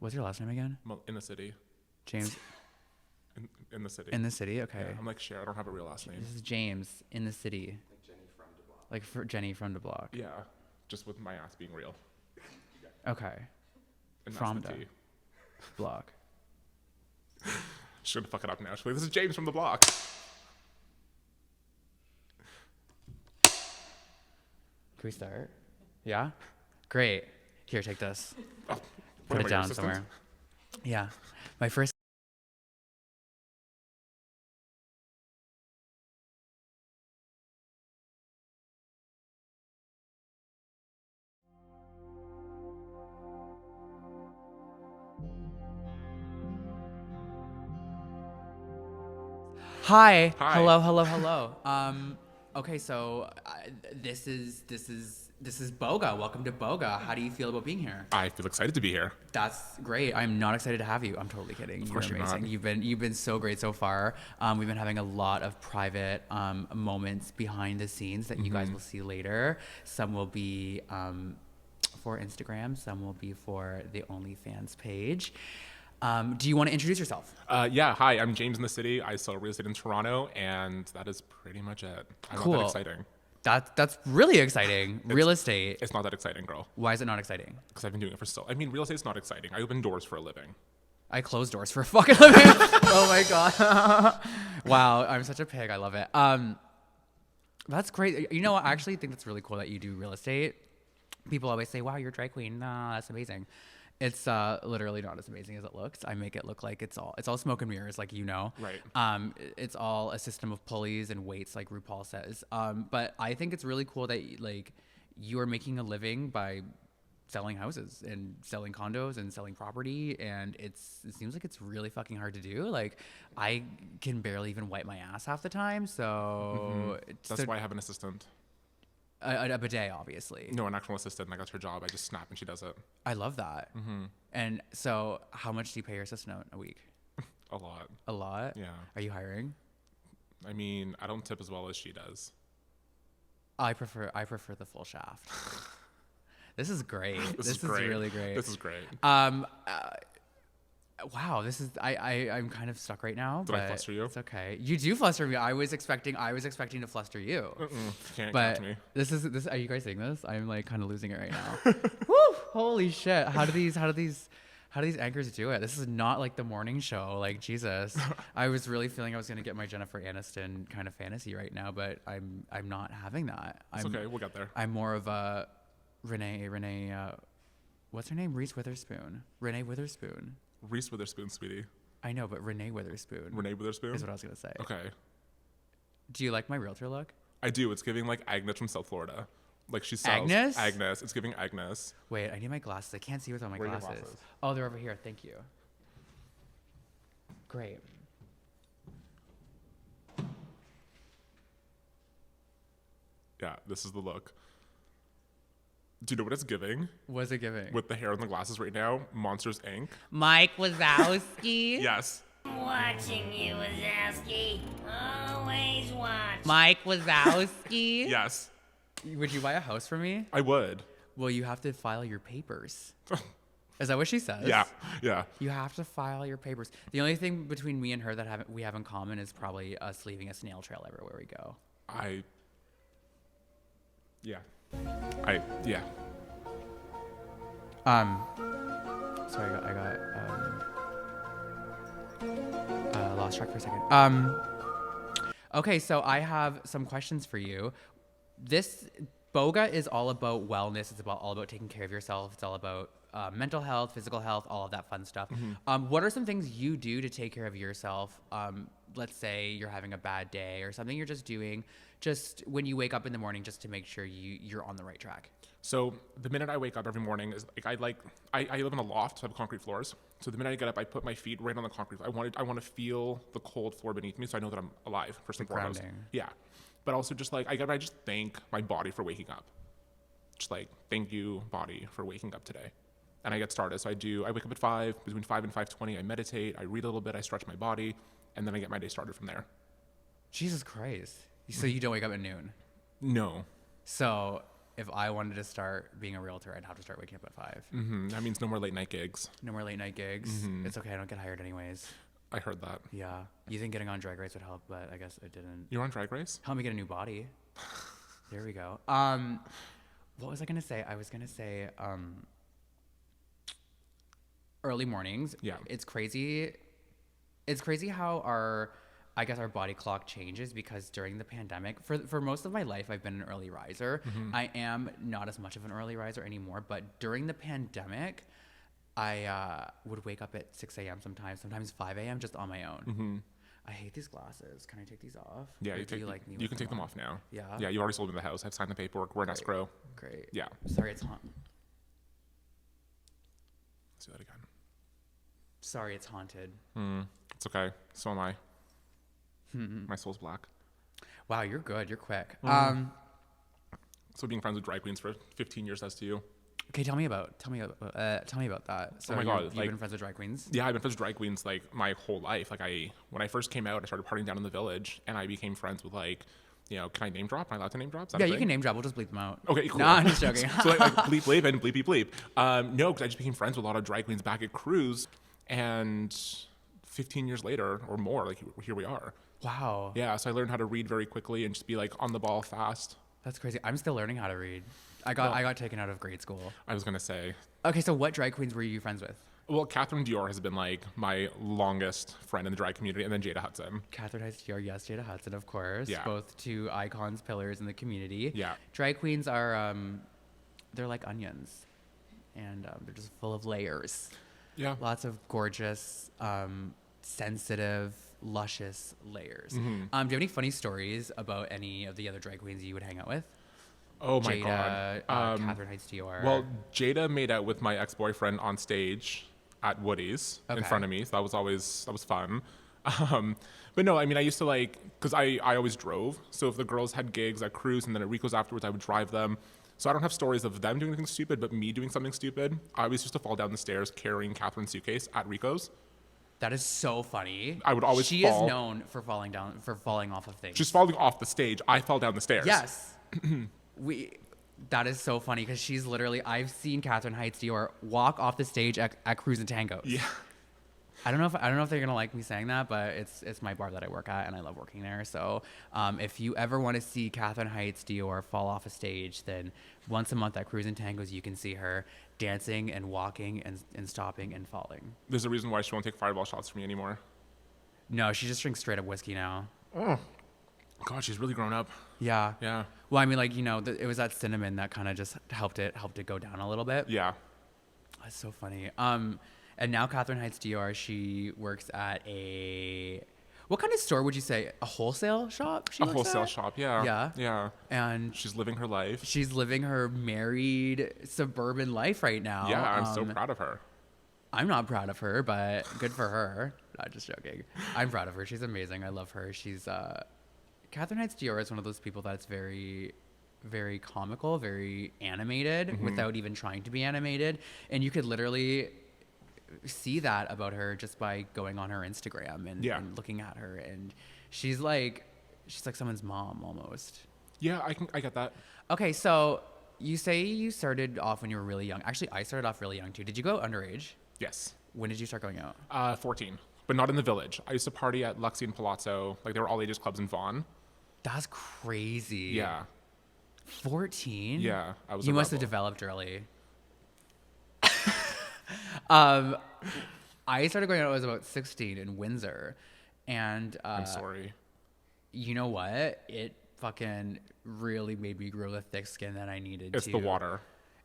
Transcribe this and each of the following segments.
What's your last name again? In the city. James. In the city. In the city. Okay. Yeah, I'm like Cher. I don't have a real last name. This is James in the city. Like Jenny from the block. Like for Jenny from the block. Yeah, just with my ass being real. Okay. And From that's the the T. block. She's gonna fuck it up now. She's like, this is James from the block. Can we start? Yeah? Great. Here, take this. Oh, Put it what am I, your down assistant? somewhere. Yeah. My first. Hi. Hi. Hello. Okay, so this is Boga. Welcome to Boga. How do you feel about being here? I feel excited to be here. That's great. I'm not excited to have you. I'm totally kidding. Of course you're not. You've been so great so far. We've been having a lot of private moments behind the scenes that you guys will see later. Some will be for Instagram. Some will be for the OnlyFans page. Do you want to introduce yourself? Yeah, hi, I'm James in the city. I sell real estate in Toronto, and that is pretty much it. I'm Cool. not that exciting. That's really exciting. Real estate. It's not that exciting, girl. Why is it not exciting? Because I've been doing it for so. I mean, real estate's not exciting. I open doors for a living. I close doors for a fucking living. Oh my god. Wow, I'm such a pig. I love it. That's great. You know what? I actually think that's really cool that you do real estate. People always say, "Wow, you're a drag queen." Nah, that's amazing. It's literally not as amazing as it looks. I make it look like it's all smoke and mirrors, like you know. Right. It's all a system of pulleys and weights, like RuPaul says. But I think it's really cool that like you are making a living by selling houses and selling condos and selling property, and it seems like it's really fucking hard to do. Like I can barely even wipe my ass half the time, so That's why I have an assistant. a bidet, obviously. No, an actual assistant. Like, that's her job. I just snap and she does it. I love that. And so, how much do you pay your assistant a week? A lot. A lot. Yeah. Are you hiring? I mean, I don't tip as well as she does. I prefer the full shaft. This is great. This is great. really great. This is great. Wow, this is I'm kind of stuck right now. Did but I fluster you? It's okay. You do fluster me. I was expecting to fluster you. Can't But catch me. this. Are you guys seeing this? I'm like kind of losing it right now. Woo! Holy shit! How do these anchors do it? This is not like the morning show. Like Jesus, I was really feeling I was gonna get my Jennifer Aniston kind of fantasy right now, but I'm not having that. It's okay. We'll get there. I'm more of a Renee. What's her name? Reese Witherspoon. Renee Witherspoon. Reese Witherspoon, sweetie. I know, but Renee Witherspoon. Renee Witherspoon? Is what I was gonna say. Okay. Do you like my realtor look? I do. It's giving like Agnes from South Florida. Like she sells. Agnes? Agnes. It's giving Agnes. Wait, I need my glasses. I can't see without my Where are your glasses. glasses? Oh, they're over here. Thank you. Great. Yeah, this is the look. Do you know what it's giving? What's it giving? With the hair and the glasses right now, Monsters Inc. Mike Wazowski. Yes. Watching you, Wazowski. Always watch. Mike Wazowski. Yes. Would you buy a house for me? I would. Well, you have to file your papers. Is that what she says? Yeah. Yeah. You have to file your papers. The only thing between me and her that we have in common is probably us leaving a snail trail everywhere we go. Yeah. Sorry, I got lost track for a second. Okay, so I have some questions for you. This Boga is all about wellness. It's all about taking care of yourself. It's all about mental health, physical health, all of that fun stuff. What are some things you do to take care of yourself? Let's say you're having a bad day or something you're just doing just when you wake up in the morning just to make sure you're on the right track. So the minute I wake up every morning is like I live in a loft, so I have concrete floors. So the minute I get up, I put my feet right on the concrete. I want to feel the cold floor beneath me, so I know that I'm alive first and foremost. Grounding. Yeah, but also just like I just thank my body for waking up. Just like thank you, body, for waking up today. And I get started. So I wake up at 5, between 5 and 5:20. I meditate. I read a little bit. I stretch my body, and then I get my day started from there. Jesus Christ. So you don't wake up at noon? No. So if I wanted to start being a realtor, I'd have to start waking up at 5. That means no more late night gigs. No more late night gigs. It's okay. I don't get hired anyways. I heard that. Yeah. You think getting on Drag Race would help, but I guess it didn't. You're on Drag Race? Help me get a new body. There we go. What was I gonna say? I was gonna say early mornings. Yeah. It's crazy. It's crazy how I guess our body clock changes because during the pandemic, for most of my life, I've been an early riser. I am not as much of an early riser anymore, but during the pandemic, I would wake up at 6 a.m. sometimes 5 a.m. just on my own. I hate these glasses. Can I take these off? Yeah, Or you, do take, like me you with can take them off now. Yeah? Yeah, you already sold me the house. I've signed the paperwork. We're in escrow. Great. Yeah. Sorry, it's haunted. Let's do that again. Sorry, it's haunted. It's okay. So am I. My soul's black. Wow, you're good. You're quick. So being friends with drag queens for 15 years as to you. Okay, tell me about that. So Oh my God, you've like- been friends with drag queens? Yeah, I've been friends with drag queens like my whole life. Like when I first came out, I started partying down in the village, and I became friends with like, can I name drop? Am I allowed to name drop? Is that Yeah, a you thing? can name drop. We'll just bleep them out. Okay, cool. No, I'm just joking. So like bleep bleep and bleepy bleep. No, because I just became friends with a lot of drag queens back at Cruise, and 15 years later or more, like here we are. Wow. Yeah, so I learned how to read very quickly and just be like on the ball fast. That's crazy. I'm still learning how to read. I got taken out of grade school. I was gonna say, Okay, so what drag queens were you friends with? well, Catherine Dior has been like my longest friend in the drag community, and then Jada Hudson. Catherine Dior, yes, Jada Hudson, of course. Yeah. Both two icons, pillars in the community. Yeah. Drag queens are, they're like onions, and they're just full of layers. Yeah. Lots of gorgeous, sensitive, luscious layers. Do you have any funny stories about any of the other drag queens you would hang out with? Oh my Jada, God. Catherine Heights Dior. Well, Jada made out with my ex-boyfriend on stage at Woody's in Okay. front of me, so that was fun. But no, I mean, I used to like, because I always drove, so if the girls had gigs at Cruise and then at Rico's afterwards, I would drive them. So I don't have stories of them doing anything stupid, but me doing something stupid. I always used to fall down the stairs carrying Catherine's suitcase at Rico's. that is so funny. I would always She fall. is known for falling off of things. Just falling off the stage, I fell down the stairs. Yes. That is so funny because she's literally, I've seen Catherine Heights Dior walk off the stage at Cruise and Tangos. Yeah. I don't know if they're gonna like me saying that, but it's my bar that I work at and I love working there. So if you ever want to see Catherine Heights Dior fall off a stage, then once a month at Cruise and Tangos you can see her dancing and walking and stopping and falling. There's a reason why she won't take fireball shots from me anymore. No, she just drinks straight up whiskey now. God, she's really grown up. Yeah. Yeah. Well, I mean, like, it was that cinnamon that kind of just helped it go down a little bit. Yeah. That's so funny. And now Catherine Heights Dior, she works at what kind of store would you say? A wholesale shop? A wholesale shop, yeah. Yeah. Yeah. And She's living her life. she's living her married suburban life right now. Yeah, I'm so proud of her. I'm not proud of her, but good for her. Not just joking. I'm proud of her. She's amazing. I love her. She's Catherine Heights Dior is one of those people that's very, very comical, very animated without even trying to be animated. And you could literally see that about her just by going on her Instagram and, Yeah. and looking at her. And she's like someone's mom almost. Yeah, I get that. Okay, so you say you started off when you were really young. Actually, I started off really young too. Did you go underage? Yes. When did you start going out? 14, but not in the village. I used to party at Luxie and Palazzo. Like, they were all ages clubs in Vaughan. That's crazy. Yeah. 14? Yeah, I was You a must have rebel. developed early. I started going out when I was about 16 in Windsor. And I'm sorry. you know what? It fucking really made me grow the thick skin that I needed It's to. the water.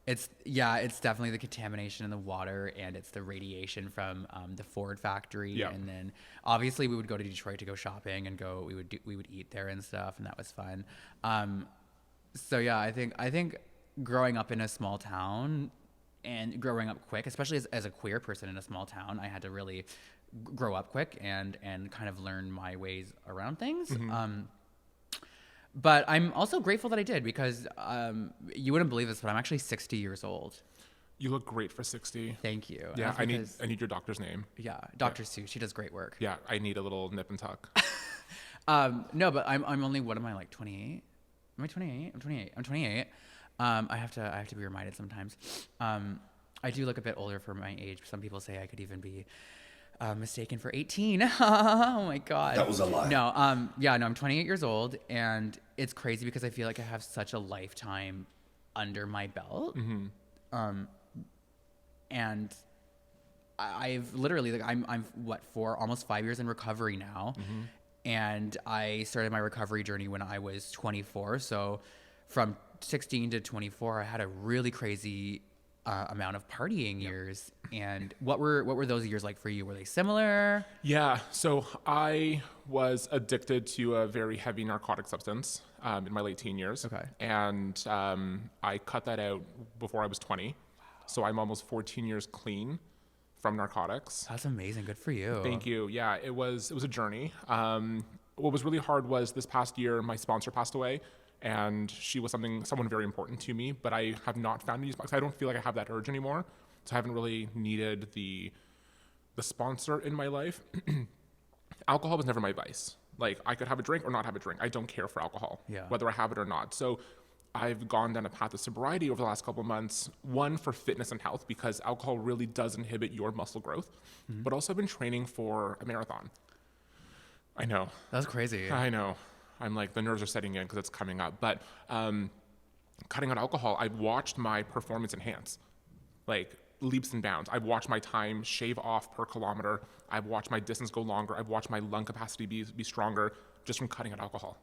It's definitely the contamination in the water, and it's the radiation from the Ford factory. Yeah. And then obviously we would go to Detroit to go shopping and we would eat there and stuff, and that was fun. So yeah, I think growing up in a small town and growing up quick, especially as a queer person in a small town, I had to really grow up quick and kind of learn my ways around things. But I'm also grateful that I did because you wouldn't believe this, but I'm actually 60 years old. You look great for 60. Thank you. And Yeah, that's I need because- your doctor's name. Yeah, Dr. Sue. She does great work. Yeah, I need a little nip and tuck. No, but I'm only, what am I, like 28? Am I 28? I'm 28. I have to be reminded sometimes. I do look a bit older for my age. Some people say I could even be mistaken for 18. Oh my god. That was a lie. No, yeah, no, I'm 28 years old, and it's crazy because I feel like I have such a lifetime under my belt. And I've literally, like, I'm what, almost 5 years in recovery now. And I started my recovery journey when I was 24. So from 16 to 24, I had a really crazy amount of partying years. And what were those years like for you? Were they similar? Yeah, so I was addicted to a very heavy narcotic substance in my late teen years. Okay. And I cut that out before I was 20. Wow. So I'm almost 14 years clean from narcotics. That's amazing. Good for you. Thank you. Yeah, it was a journey. What was really hard was this past year, my sponsor passed away, and she was someone very important to me, but I have not found any sponsor. I don't feel like I have that urge anymore. So I haven't really needed the sponsor in my life. Alcohol was never my vice. Like, I could have a drink or not have a drink. I don't care for alcohol, whether I have it or not. So I've gone down a path of sobriety over the last couple of months, one for fitness and health, because alcohol really does inhibit your muscle growth, but also I've been training for a marathon. I know. That's crazy. I know. I'm like, the nerves are setting in because it's coming up. But cutting out alcohol, I've watched my performance enhance, like leaps and bounds. I've watched my time shave off per kilometer. I've watched my distance go longer. I've watched my lung capacity be stronger just from cutting out alcohol.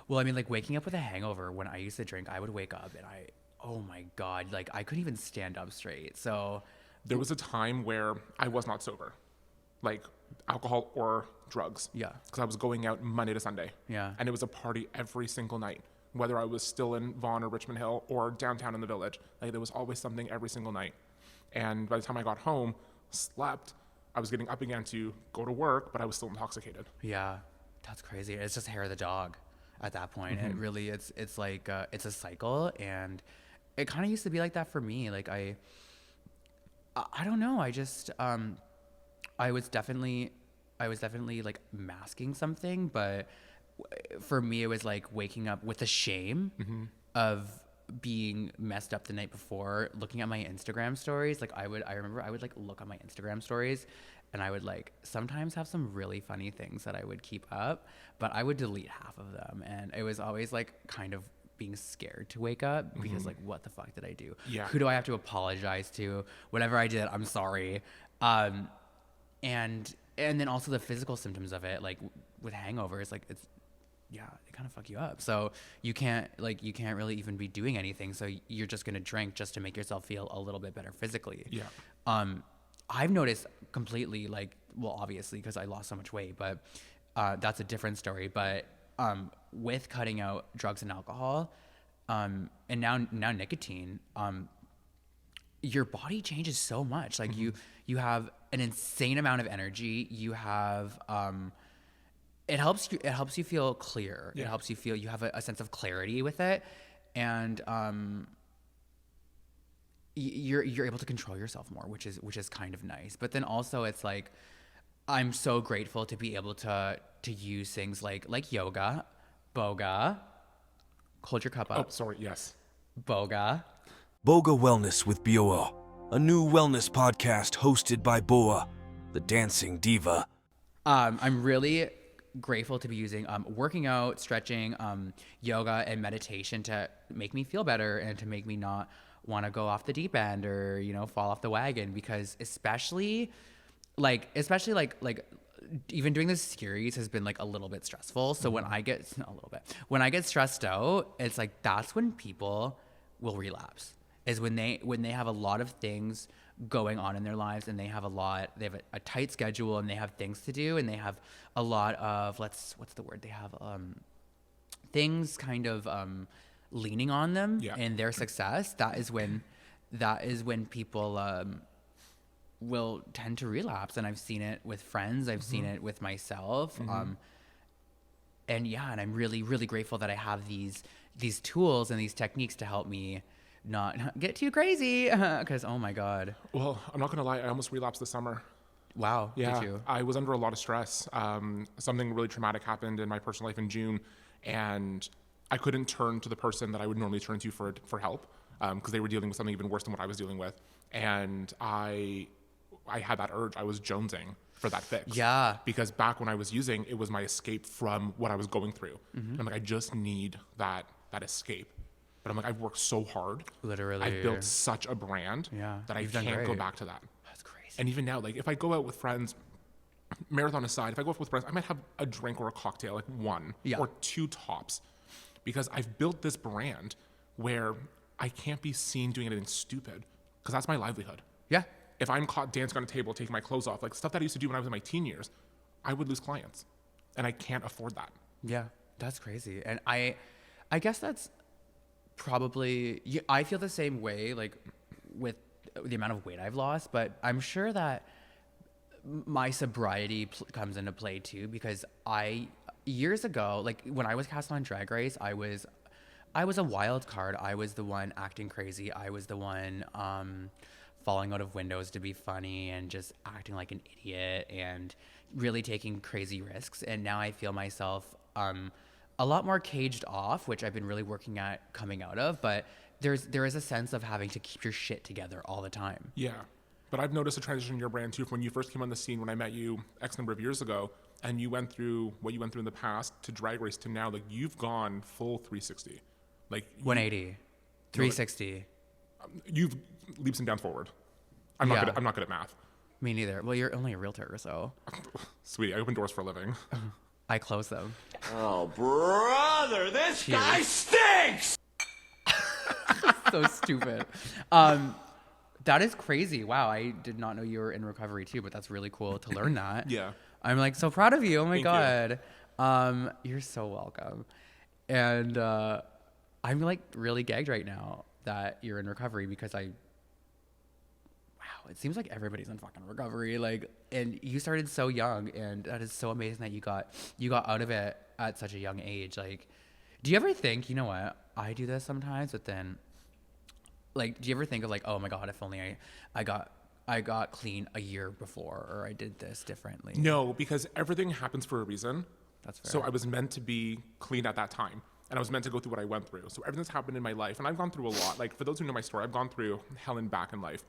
Well, I mean, like, waking up with a hangover, when I used to drink, I would wake up and oh my God, like, I couldn't even stand up straight. So there was a time where I was not sober, like alcohol or drugs. Yeah. Because I was going out Monday to Sunday. Yeah. And it was a party every single night, whether I was still in Vaughan or Richmond Hill or downtown in the Village. Like, there was always something every single night. And by the time I got home, slept, I was getting up again to go to work, but I was still intoxicated. Yeah, that's crazy. It's just hair of the dog at that point. It really, it's like, it's a cycle, and it kind of used to be like that for me. Like, I don't know. I just, I was definitely like masking something, but for me, it was like waking up with the shame of being messed up the night before, looking at my Instagram stories. Like, I remember I would like look at my Instagram stories, and I would like sometimes have some really funny things that I would keep up, but I would delete half of them. And it was always like kind of being scared to wake up because like, what the fuck did I do? Yeah. Who do I have to apologize to? Whatever I did, I'm sorry. And then also the physical symptoms of it, like with hangovers, like they kind of fuck you up. So you can't really even be doing anything. So you're just going to drink just to make yourself feel a little bit better physically. Yeah. I've noticed completely, like, well, obviously because I lost so much weight, but that's a different story. But with cutting out drugs and alcohol, and now nicotine, your body changes so much. Like you have an insane amount of energy. You have it helps you feel clear. Yeah. It helps you feel you have a sense of clarity with it, and you're able to control yourself more, which is kind of nice. But then also it's like, I'm so grateful to be able to use things like yoga, Boga. Hold your cup up. Oh, sorry. Yes. Boga. Boga Wellness with BOA, a new wellness podcast hosted by Boa, the dancing diva. I'm really grateful to be using working out, stretching, yoga, and meditation to make me feel better and to make me not want to go off the deep end or fall off the wagon, because especially like even doing this series has been like a little bit stressful. So when I get stressed out, it's like that's when people will relapse, is when they have a lot of things going on in their lives, and they have a tight schedule, and they have things to do, and they have a lot of what's the word, they have things kind of leaning on them in their success. That is when people will tend to relapse. And I've seen it with friends, I've seen it with myself. And I'm really, really grateful that I have these tools and these techniques to help me not get too crazy, because oh my God. Well, I'm not gonna lie, I almost relapsed this summer. Wow. Yeah, Did you? I was under a lot of stress. Something really traumatic happened in my personal life in June, and I couldn't turn to the person that I would normally turn to for help. because they were dealing with something even worse than what I was dealing with. And I had that urge. I was jonesing for that fix. Yeah. Because back when I was using, it was my escape from what I was going through. Mm-hmm. And I'm like, I just need that escape. But I'm like, I've worked so hard. Literally. I've built such a brand that I You've done can't go great. back to that. That's crazy. And even now, like if I go out with friends, marathon aside, if I go out with friends, I might have a drink or a cocktail, like one or two tops, because I've built this brand where I can't be seen doing anything stupid, because that's my livelihood. Yeah. If I'm caught dancing on a table, taking my clothes off, like stuff that I used to do when I was in my teen years, I would lose clients, and I can't afford that. Yeah, that's crazy. And I guess that's probably, I feel the same way, like with the amount of weight I've lost, but I'm sure that my sobriety comes into play too, because years ago, like when I was cast on Drag Race, I was a wild card. I was the one acting crazy. I was the one falling out of windows to be funny and just acting like an idiot and really taking crazy risks. And now I feel myself a lot more caged off, which I've been really working at coming out of. But there is a sense of having to keep your shit together all the time. Yeah. But I've noticed a transition in your brand too, from when you first came on the scene when I met you X number of years ago, and you went through what you went through in the past to Drag Race to now. Like you've gone full 360. Like 180, 360. You've leaps and downs forward. I'm not good at math. Me neither. Well, you're only a realtor, so. Sweetie, I open doors for a living. I close them. Oh, brother, this guy stinks! So stupid. That is crazy. Wow, I did not know you were in recovery too, but that's really cool to learn that. Yeah. I'm like so proud of you. Oh my Thank God. You're so welcome. And I'm like really gagged right now that you're in recovery, because wow, it seems like everybody's in fucking recovery. Like, and you started so young, and that is so amazing that you got out of it at such a young age. Like, do you ever think, you know what, I do this sometimes, but then, like, do you ever think of like, oh my God, if only I got clean a year before, or I did this differently? No, because everything happens for a reason. That's fair. So I was meant to be clean at that time, and I was meant to go through what I went through. So everything's happened in my life, and I've gone through a lot. Like, for those who know my story, I've gone through hell and back in life.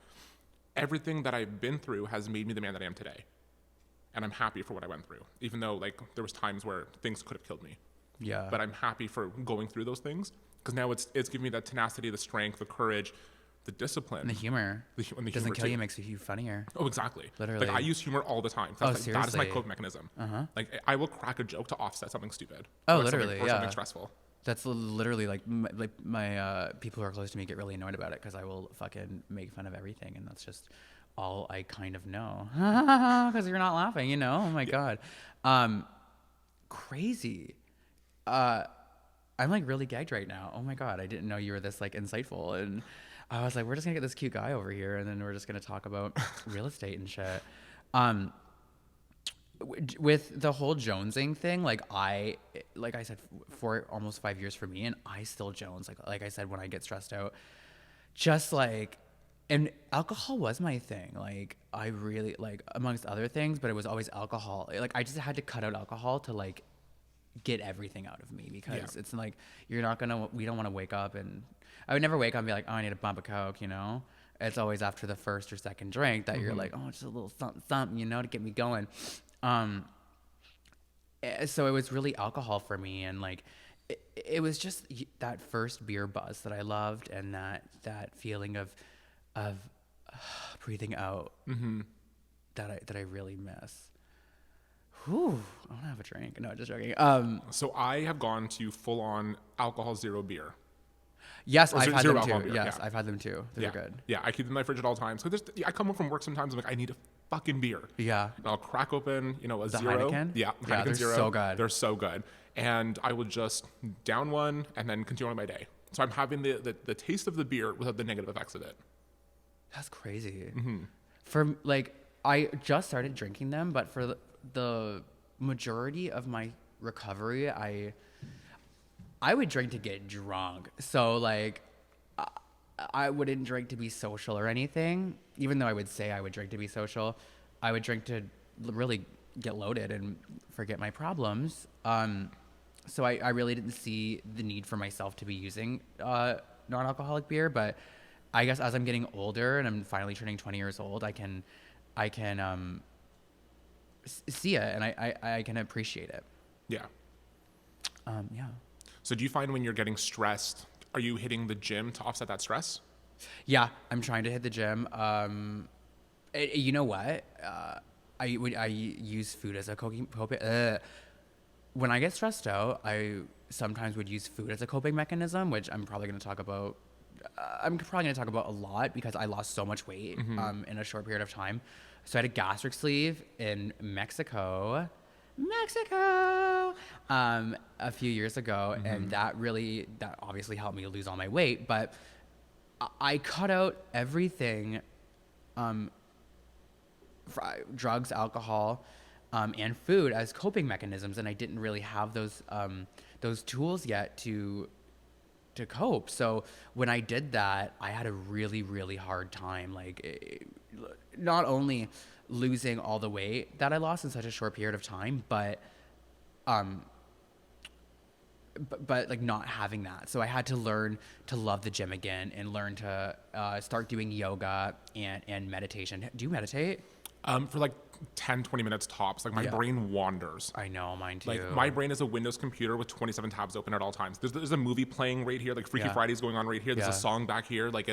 Everything that I've been through has made me the man that I am today. And I'm happy for what I went through, even though like there was times where things could have killed me. Yeah. But I'm happy for going through those things, because now it's giving me that tenacity, the strength, the courage, the discipline. And the humor. And the humor doesn't kill too. you, makes you funnier. Oh, exactly. Literally. Like I use humor all the time. Oh, That is my seriously? coping mechanism. Like I will crack a joke to offset something stupid. Oh, or literally, something, or yeah. something stressful. That's literally like my people who are close to me get really annoyed about it, because I will fucking make fun of everything, and that's just all I kind of know. Because you're not laughing, you know? Oh my God. Crazy. I'm like really gagged right now. Oh my God, I didn't know you were this like insightful. And I was like, we're just gonna get this cute guy over here, and then we're just gonna talk about real estate and shit. With the whole jonesing thing, like I said, for almost 5 years for me, and I still jones. Like I said, when I get stressed out, just like, and alcohol was my thing. Like I really, like, amongst other things, but it was always alcohol. Like I just had to cut out alcohol to like get everything out of me, because it's like we don't want to wake up, and I would never wake up and be like, oh, I need a bump of Coke, you know? It's always after the first or second drink that you're like, oh, just a little something, something, you know, to get me going. So it was really alcohol for me, and like it was just that first beer buzz that I loved, and that feeling of breathing out that I really miss. Whew, I want to have a drink. No, just joking. So I have gone to full on alcohol, zero beer. Yes, Or I've had zero them too. alcohol beer, Yes, yeah. I've had them too. They're Yeah. good. Yeah, I keep them in my fridge at all times. So I come home from work sometimes, I'm like, I need a fucking beer. Yeah. And I'll crack open, a The zero. Heineken? Yeah, Yeah, Heineken they're zero. so good. They're so good. And I will just down one and then continue on my day. So I'm having the taste of the beer without the negative effects of it. That's crazy. For like, I just started drinking them, but for the majority of my recovery, I would drink to get drunk. So like, I wouldn't drink to be social or anything, even though I would say I would drink to be social. I would drink to really get loaded and forget my problems. So I really didn't see the need for myself to be using non-alcoholic beer, but I guess as I'm getting older and I'm finally turning 20 years old, I can see it, and I can appreciate it. Yeah. Yeah. So do you find when you're getting stressed, are you hitting the gym to offset that stress? Yeah, I'm trying to hit the gym. You know what? I use food as a coping. When I get stressed out, I sometimes would use food as a coping mechanism, which I'm probably going to talk about. I'm probably going to talk about a lot because I lost so much weight in a short period of time. So I had a gastric sleeve in Mexico, a few years ago, and that obviously helped me lose all my weight. But I cut out everything, drugs, alcohol, and food as coping mechanisms, and I didn't really have those tools yet to cope. So when I did that, I had a really, really hard time. Not only losing all the weight that I lost in such a short period of time, but like not having that. So I had to learn to love the gym again and learn to start doing yoga and meditation. Do you meditate? For like 10, 20 minutes tops. Like my brain wanders. I know, mine too. Like my brain is a Windows computer with 27 tabs open at all times. There's a movie playing right here, like Freaky Friday's going on right here. There's a song back here. Like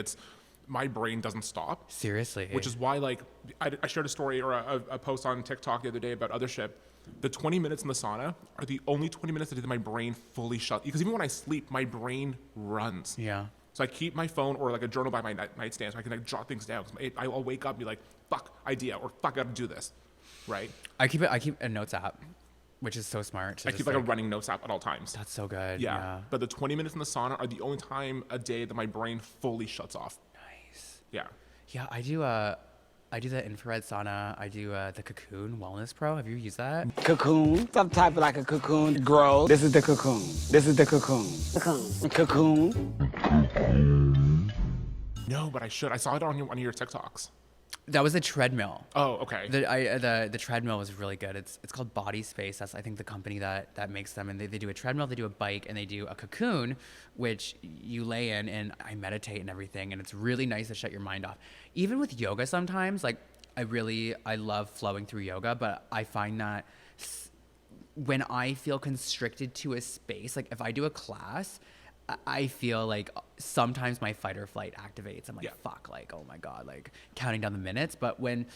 my brain doesn't stop. Seriously. Which is why like I shared a story or a post on TikTok the other day about other shit. The 20 minutes in the sauna are the only 20 minutes that my brain fully shut. Because even when I sleep, my brain runs. Yeah. So I keep my phone or like a journal by my nightstand so I can like jot things down. I'll wake up and be like, fuck, idea, or fuck, I gotta do this, right? I keep a notes app, which is so smart. I keep like a running notes app at all times. That's so good. Yeah. But the 20 minutes in the sauna are the only time a day that my brain fully shuts off. Nice. Yeah. Yeah, I do the infrared sauna. I do the Cocoon Wellness Pro. Have you used that? Cocoon, some type of like a cocoon grows. This is the cocoon. This is the cocoon. Cocoon. No, but I should. I saw it on one of your TikToks. That was a treadmill. Oh, okay. The treadmill was really good. It's called Body Space. That's I think the company that makes them. And they do a treadmill, they do a bike, and they do a cocoon, which you lay in, and I meditate and everything. And it's really nice to shut your mind off. Even with yoga sometimes, like I love flowing through yoga, but I find that when I feel constricted to a space, like if I do a class, I feel like sometimes my fight or flight activates. I'm like, fuck, like, oh my God, like counting down the minutes. But when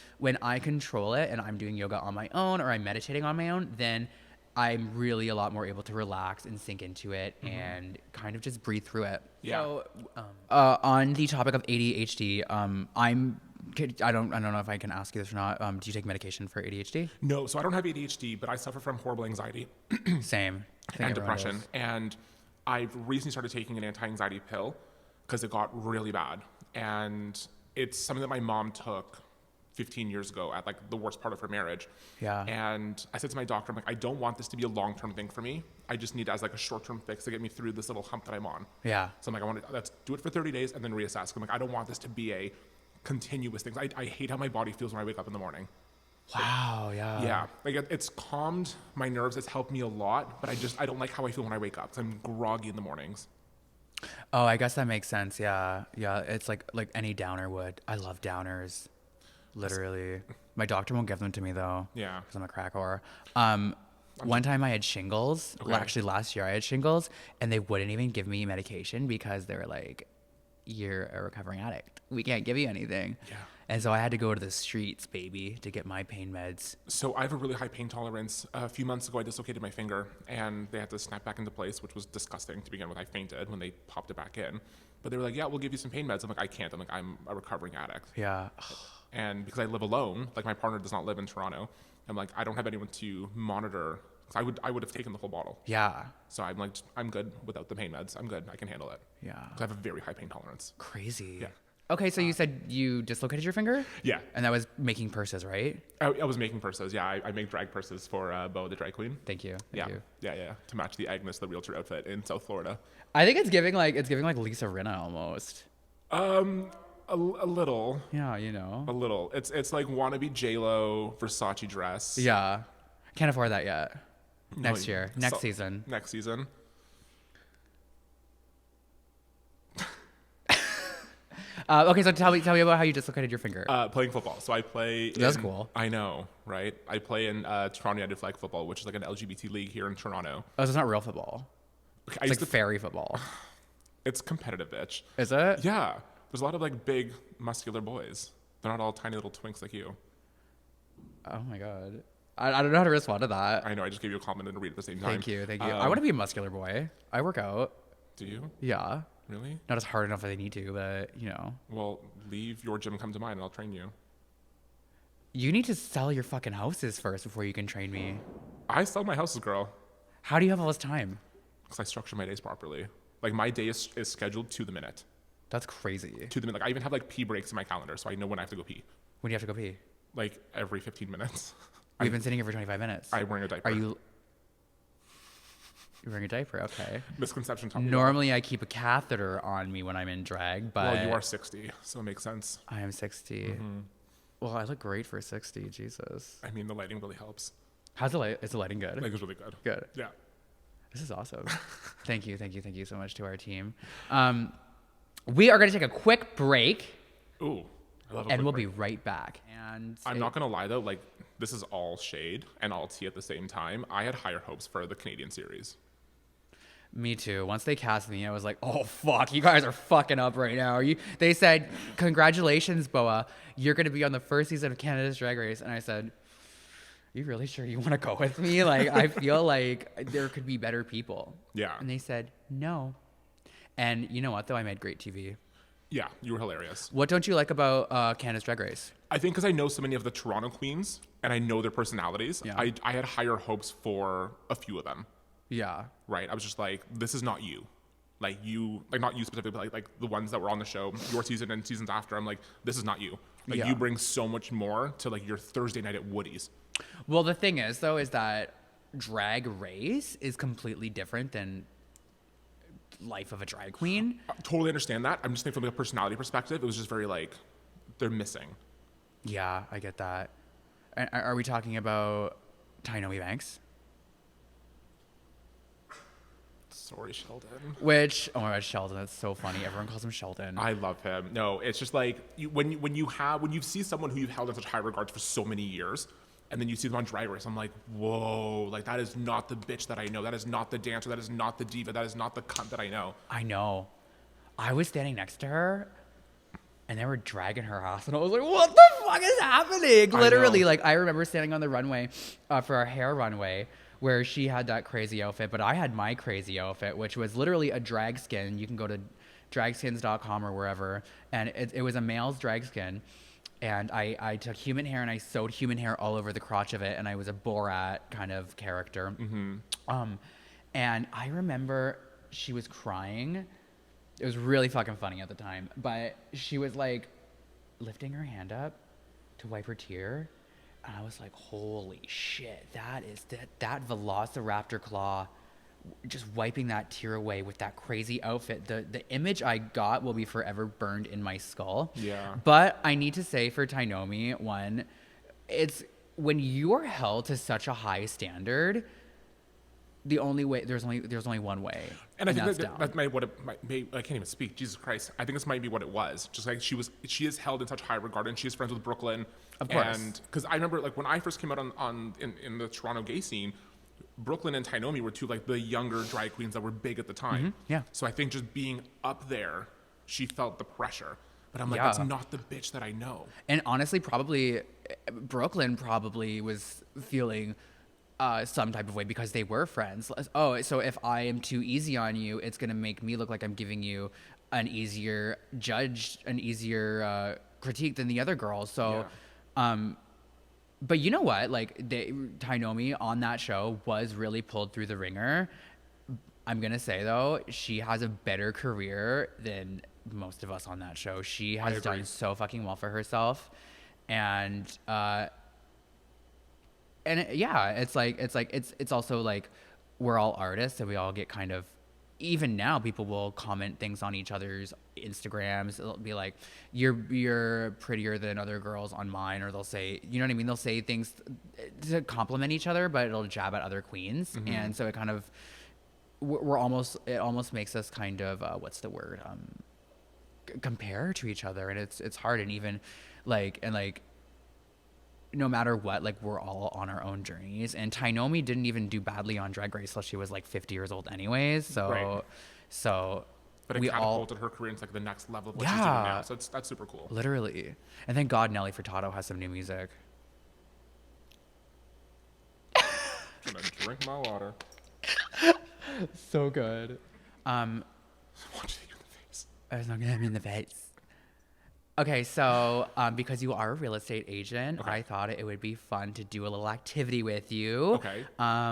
I control it and I'm doing yoga on my own or I'm meditating on my own, then I'm really a lot more able to relax and sink into it and kind of just breathe through it. Yeah. So, on the topic of ADHD, I don't know if I can ask you this or not. Do you take medication for ADHD? No, so I don't have ADHD, but I suffer from horrible anxiety Same. I think and everyone depression. does. And I've recently started taking an anti-anxiety pill because it got really bad. And it's something that my mom took 15 years ago at like the worst part of her marriage. Yeah. And I said to my doctor, I'm like, I don't want this to be a long-term thing for me. I just need it as like a short-term fix to get me through this little hump that I'm on. Yeah. So I'm like, let's do it for 30 days and then reassess. I'm like, I don't want this to be a continuous thing. I hate how my body feels when I wake up in the morning. Wow. Yeah. Yeah, like it's calmed my nerves. It's helped me a lot, but I don't like how I feel when I wake up. So I'm groggy in the mornings. Oh, I guess that makes sense. Yeah. Yeah. It's like any downer would. I love downers. Literally. My doctor won't give them to me though. Yeah. Because I'm a crack whore. One time I had shingles. Okay. Well, actually last year I had shingles, and they wouldn't even give me medication because they were like, you're a recovering addict. We can't give you anything. Yeah. And so I had to go to the streets, baby, to get my pain meds. So I have a really high pain tolerance. A few months ago, I dislocated my finger, and they had to snap back into place, which was disgusting to begin with. I fainted when they popped it back in. But they were like, yeah, we'll give you some pain meds. I'm like, I can't. I'm like, I'm a recovering addict. Yeah. And because I live alone, like my partner does not live in Toronto, I'm like, I don't have anyone to monitor. Cause I would have taken the whole bottle. Yeah. So I'm like, I'm good without the pain meds. I'm good. I can handle it. Yeah. 'Cause I have a very high pain tolerance. Crazy. Yeah. Okay, so you said you dislocated your finger? Yeah. And that was making purses, right? I was making purses. Yeah, I make drag purses for Bo, the drag queen. Thank you. Yeah. Thank you. Yeah. To match the Agnes, the realtor outfit in South Florida. I think it's giving like Lisa Rinna almost. A little. Yeah, you know. A little. It's like wannabe J-Lo Versace dress. Yeah. Can't afford that yet. Next No, year. Next season. Next season. Okay, so tell me about how you dislocated your finger. Playing football. So I play. That's cool. I know, right? I play in Toronto United Flag Football, which is like an LGBT league here in Toronto. Oh, so it's not real football. Okay, It's like fairy football. It's competitive, bitch. Is it? Yeah, there's a lot of like big, muscular boys. They're not all tiny little twinks like you. Oh my god. I don't know how to respond to that. I know. I just gave you a compliment and read at the same time. Thank you. I want to be a muscular boy. I work out. Do you Yeah. really? Not as hard enough as I need to, but you know. Well, leave your gym and come to mine, and I'll train you. You need to sell your fucking houses first before you can train me. I sell my houses, girl, How do you have all this time? because I structure my days properly. Like my day is scheduled to the minute. That's crazy. To the minute. Like I even have like pee breaks in my calendar, so I know when I have to go pee. When do you have to go pee? Like every 15 minutes. We've been sitting here for 25 minutes. I'm wearing a diaper. Are you? You're wearing a diaper, okay. Misconception top. Normally, I keep a catheter on me when I'm in drag, but Well, you are 60, so it makes sense. I am 60. Well, I look great for 60. Jesus. I mean, the lighting really helps. How's the light? Is the lighting good? Like it's really good. Good. Yeah. This is awesome. Thank you so much to our team. We are going to take a quick break, Ooh. I love a and quick we'll break. be right back. And I'm not gonna lie though, like this is all shade and all tea at the same time. I had higher hopes for the Canadian series. Me too. Once they cast me, I was like, "Oh fuck, you guys are fucking up right now." They said, "Congratulations, Boa, you're gonna be on the first season of Canada's Drag Race," and I said, "You really sure you want to go with me? Like, I feel like there could be better people." Yeah. And they said, "No." And you know what? Though I made great TV. Yeah, you were hilarious. What don't you like about Canada's Drag Race? I think because I know so many of the Toronto queens and I know their personalities, Yeah. I had higher hopes for a few of them. Yeah. Right? I was just like, this is not you. Like you, like not you specifically, but like the ones that were on the show, your season and seasons after. I'm like, this is not you. Like Yeah. you bring so much more to like your Thursday night at Woody's. Well, the thing is, though, is that Drag Race is completely different than life of a drag queen. I totally understand that. I'm just thinking from like a personality perspective, it was just very like, they're missing. Yeah, I get that. And are we talking about Tynomi Banks? Sorry, Sheldon. Which, oh my god, Sheldon, that's so funny. Everyone calls him Sheldon. I love him. No, it's just like when you see someone who you've held in such high regards for so many years, and then you see them on Drag Race, I'm like, whoa, like that is not the bitch that I know. That is not the dancer. That is not the diva. That is not the cunt that I know. I know. I was standing next to her, and they were dragging her ass, and I was like, what the fuck is happening? Literally, know. like, I remember standing on the runway for our hair runway, where she had that crazy outfit, but I had my crazy outfit, which was literally a drag skin. You can go to dragskins.com or wherever, and it was a male's drag skin. And I took human hair and I sewed human hair all over the crotch of it, and I was a Borat kind of character. And I remember she was crying. It was really fucking funny at the time, but she was like lifting her hand up to wipe her tear, and I was like, holy shit, that is that Velociraptor claw just wiping that tear away with that crazy outfit. The image I got will be forever burned in my skull. Yeah. But I need to say for Tynomi, one, it's when you're held to such a high standard, the only way there's only one way. And I think that's that, down. that might what it might be. I can't even speak. Jesus Christ! I think this might be what it was. Just like she is held in such high regard, and she is friends with Brooklyn. Of course. And because I remember, like when I first came out in the Toronto gay scene, Brooklyn and Tynomi were two like the younger drag queens that were big at the time. Yeah. So I think just being up there, she felt the pressure. But I'm like, Yeah. that's not the bitch that I know. And honestly, probably Brooklyn probably was feeling some type of way because they were friends. Oh, so if I am too easy on you, it's gonna make me look like I'm giving you an easier critique than the other girls. So, but you know what? Like Tynomi on that show was really pulled through the ringer. I'm gonna say though, she has a better career than most of us on that show. She has agree. done so fucking well for herself, and it's also like we're all artists, and we all get kind of. Even now, people will comment things on each other's Instagrams. It'll be like, "You're prettier than other girls on mine," or they'll say, you know what I mean? They'll say things to compliment each other, but it'll jab at other queens, and so it kind of it almost makes us kind of what's the word? compare to each other, and it's hard. And even like no matter what, like we're all on our own journeys. And Tainomi didn't even do badly on Drag Race till she was like 50 years old anyways. So Right. so But it we all catapulted her career into like the next level of what she's doing now. So that's super cool. literally. And thank God Nelly Furtado has some new music. I'm gonna drink my water. So good. Watch you in the face. I was not gonna hit me in the face. Okay, so because you are a real estate agent, Okay. I thought it would be fun to do a little activity with you. Okay.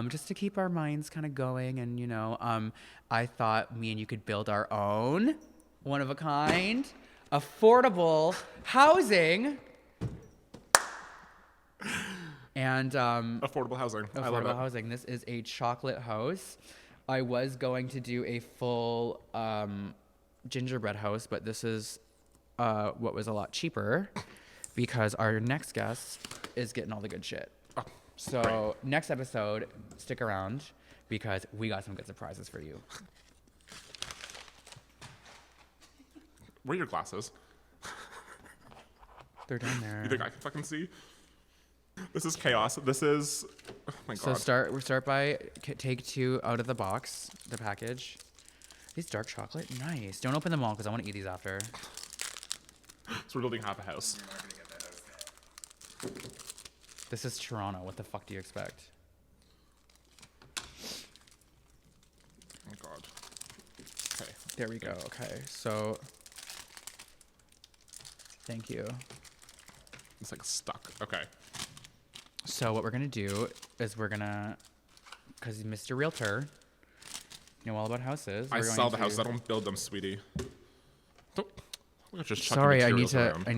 Just to keep our minds kind of going, and I thought me and you could build our own, one of a kind, affordable housing. And Affordable housing. I love affordable it. housing. This is a chocolate house. I was going to do a full gingerbread house, but this is what was a lot cheaper because our next guest is getting all the good shit. Oh, So next episode, stick around because we got some good surprises for you. Where are your glasses? They're down there. You think I can fucking see? This is chaos. This is. Oh my So god. we start by take two out of the box, the package. These dark chocolate, nice. Don't open them all because I want to eat these after. So we're building half a house. This is Toronto. What the fuck do you expect? Oh my god. Okay. There we go. Okay, so thank you. It's like stuck. Okay. So what we're gonna do is because Mr. Realtor, you know all about houses. I we're sell going the to- houses. I don't build them, sweetie. Don't. We're just chucking Sorry, I materials around. I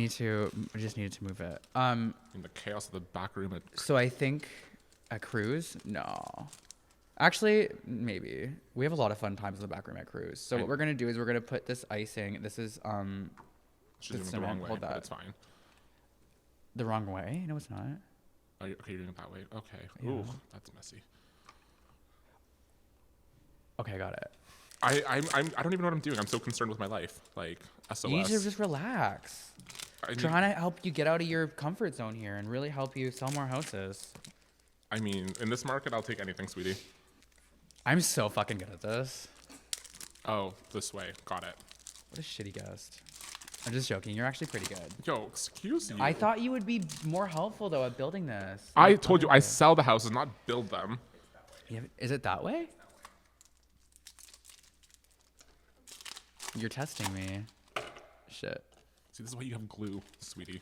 just needed to move it. In the chaos of the back room. So I think a cruise? No. Actually, maybe. We have a lot of fun times in the back room at cruise. So what we're gonna do is we're gonna put this icing. This is She's doing it the cement, wrong way, hold but that. it's fine. the wrong way. No, it's not. Okay, you're doing it that way. Okay. Ooh, that's messy. Okay, got it. I don't even know what I'm doing. I'm so concerned with my life. Like SOS. You need to just relax. I Trying to help you get out of your comfort zone here and really help you sell more houses. I mean, in this market, I'll take anything, sweetie. I'm so fucking good at this. Oh, this way. Got it. What a shitty guest. I'm just joking. You're actually pretty good. Yo, excuse you. I thought you would be more helpful though at building this. I told you I sell the houses, not build them. Is it that way? You're testing me. Shit. See, this is why you have glue, sweetie.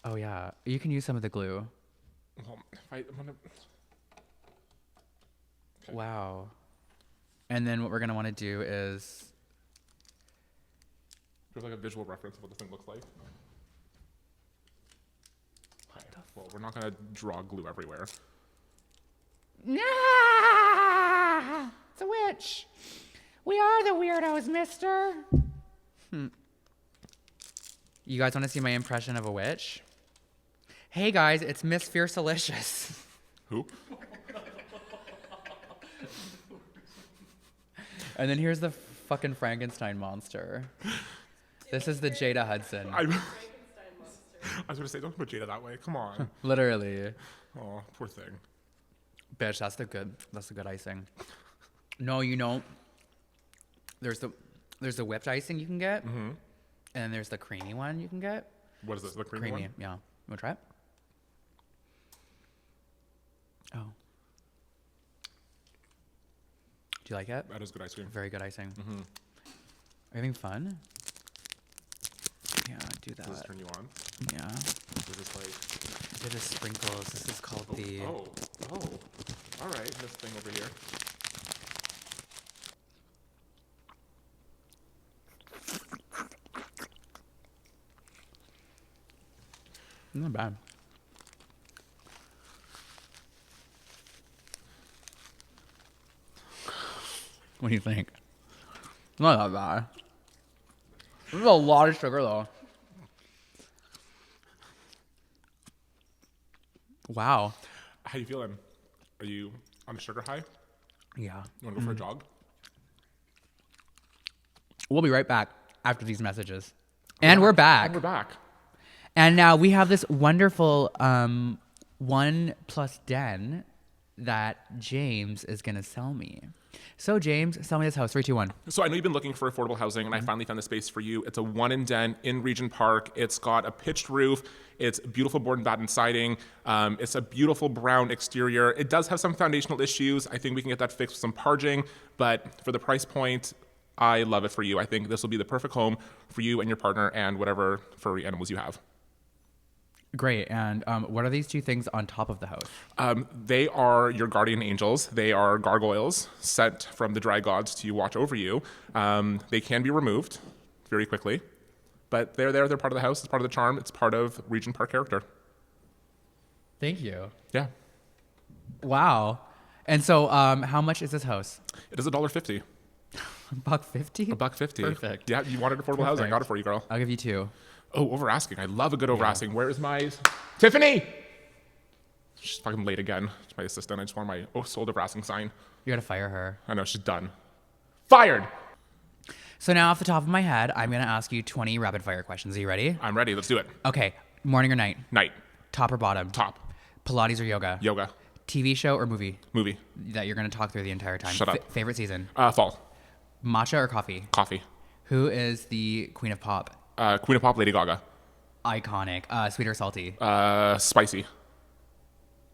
Oh yeah. You can use some of the glue. Well, if I'm gonna. Okay. Wow. And then what we're gonna want to do is There's like a visual reference of what this thing looks like. Okay. Well, we're not gonna draw glue everywhere. Nah! It's a witch. We are the weirdos, mister. You guys want to see my impression of a witch? Hey guys, it's Miss Fiercelicious. Who? And then here's the fucking Frankenstein monster. This is the Jada Hudson. I was gonna say, don't put Jada that way. Come on. Literally. Oh, poor thing. Bitch, that's the good icing. No, there's the whipped icing you can get, and there's the creamy one you can get. What is this? The creamy one? Yeah. You wanna try it? Oh. Do you like it? That is good ice cream. Very good icing. Are you having fun? Yeah, do that. Does this turn you on? Yeah. Is this like? Bit of sprinkles. This is called the. Oh. All right, this thing over here. Not bad. What do you think? Not that bad. This is a lot of sugar though. Wow. How you feeling? Are you on a sugar high? Yeah. You want to go for a jog? We'll be right back. after these messages. And we're back. And we're back. And now we have this wonderful 1+ den that James is going to sell me. So James, sell me this house. 3, 2, 1. So I know you've been looking for affordable housing, and I finally found the space for you. It's a 1-in-den in Regent Park. It's got a pitched roof. It's beautiful board and batten siding. It's a beautiful brown exterior. It does have some foundational issues. I think we can get that fixed with some parging, but for the price point, I love it for you. I think this will be the perfect home for you and your partner and whatever furry animals you have. Great. And what are these 2 things on top of the house? They are your guardian angels. They are gargoyles sent from the dry gods to watch over you. They can be removed very quickly, but they're there. They're part of the house. It's part of the charm. It's part of Regent Park character. Thank you. Yeah. Wow. And so how much is this house? It is $1.50. $1.50? $1.50. Perfect. Yeah, you wanted affordable housing. I got it for you, girl. I'll give you 2. Oh, over asking. I love a good over asking. Where is my Tiffany? She's fucking late again. She's my assistant. I just want my sold over asking sign. You got to fire her. I know, she's done. Fired. So now off the top of my head, I'm going to ask you 20 rapid fire questions. Are you ready? I'm ready. Let's do it. Okay. Morning or night? Night. Top or bottom? Top. Pilates or yoga? Yoga. TV show or movie Movie. that you're going to talk through the entire time? Shut up. Favorite season? Fall. Matcha or coffee? Coffee. Who is the queen of pop? Queen of Pop, Lady Gaga. Iconic. Sweet or salty? Spicy.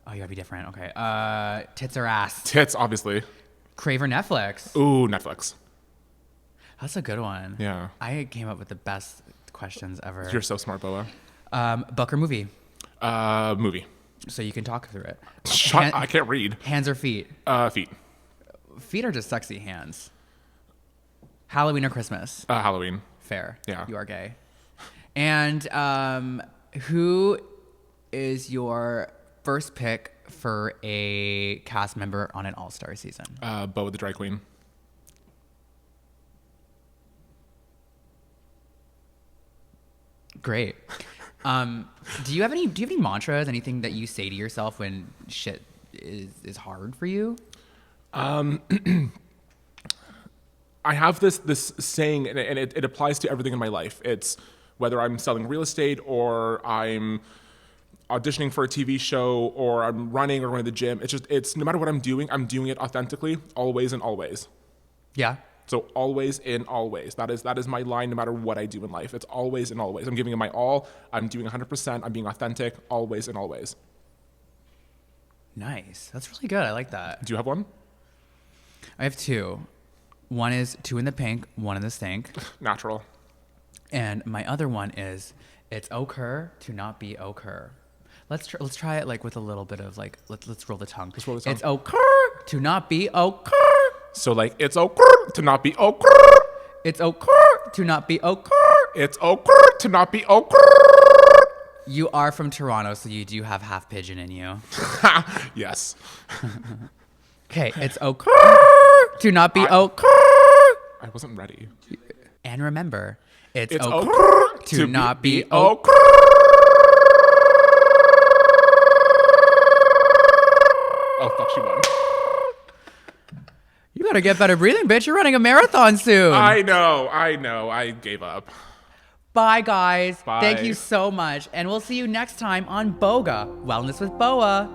Oh, you gotta be different. Okay. Tits or ass? Tits, obviously. Crave or Netflix? Ooh, Netflix. That's a good one. Yeah. I came up with the best questions ever. You're so smart, Boa. Book or movie? Movie. So you can talk through it. I can't read. Hands or feet? Feet. Feet are just sexy hands. Halloween or Christmas? Halloween. Fair. Yeah. You are gay. And who is your first pick for a cast member on an all-star season? Boa the drag queen. Great. Do you have any mantras, anything that you say to yourself when shit is hard for you? I have this saying, and it applies to everything in my life. It's whether I'm selling real estate or I'm auditioning for a TV show or I'm running or going to the gym. It's no matter what I'm doing it authentically, always and always. Yeah. So always in always. That is my line no matter what I do in life. It's always and always. I'm giving it my all. I'm doing 100%. I'm being authentic, always and always. Nice. That's really good. I like that. Do you have one? I have 2. One is 2 in the pink, 1 in the stink. Natural. And my other one is it's occur to not be occur. Let's try it like with a little bit of like let's roll the tongue. Let's roll the tongue. It's occur to not be occur. So like it's occur to not be occur. It's occur to not be occur. It's occur to not be occur. You are from Toronto, so you do have half pigeon in you. Yes. Okay, it's occur to not be occur. I wasn't ready. And remember, it's It's occur to not be occur. Oh fuck, she won. You better get better breathing, bitch. You're running a marathon soon. I know. I gave up. Bye, guys. Bye. Thank you so much. And we'll see you next time on Boga, Wellness with Boa.